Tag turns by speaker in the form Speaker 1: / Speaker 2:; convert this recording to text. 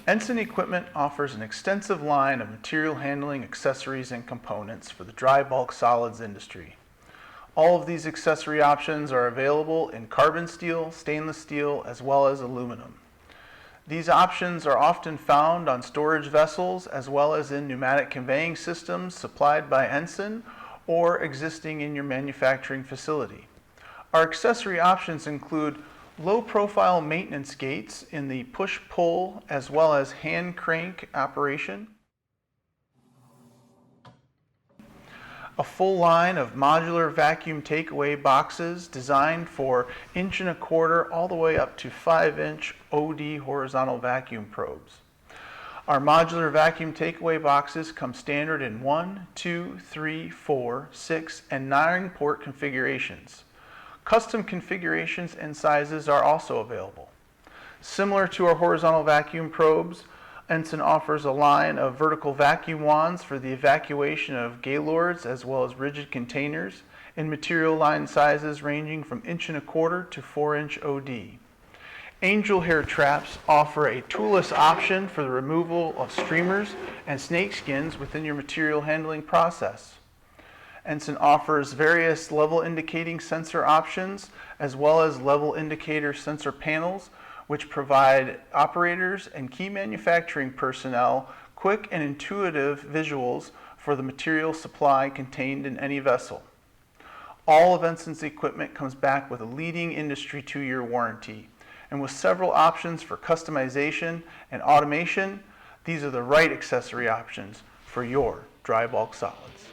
Speaker 1: Ensign Equipment offers an extensive line of material handling accessories and components for the dry bulk solids industry. All of these accessory options are available in carbon steel, stainless steel, as well as aluminum. These options are often found on storage vessels as well as in pneumatic conveying systems supplied by Ensign or existing in your manufacturing facility. Our accessory options include low-profile maintenance gates in the push-pull as well as hand crank operation, a full line of modular vacuum takeaway boxes designed for 1.25" all the way up to 5" OD horizontal vacuum probes. Our modular vacuum takeaway boxes come standard in 1, 2, 3, 4, 6, and 9 port configurations. Custom configurations and sizes are also available. Similar to our horizontal vacuum probes, Ensign offers a line of vertical vacuum wands for the evacuation of gaylords as well as rigid containers in material line sizes ranging from 1.25" to 4" OD. Angel hair traps offer a toolless option for the removal of streamers and snake skins within your material handling process. Ensign offers various level indicating sensor options as well as level indicator sensor panels, which provide operators and key manufacturing personnel quick and intuitive visuals for the material supply contained in any vessel. All of Ensign's equipment comes back with a leading industry 2-year warranty, and with several options for customization and automation, these are the right accessory options for your dry bulk solids.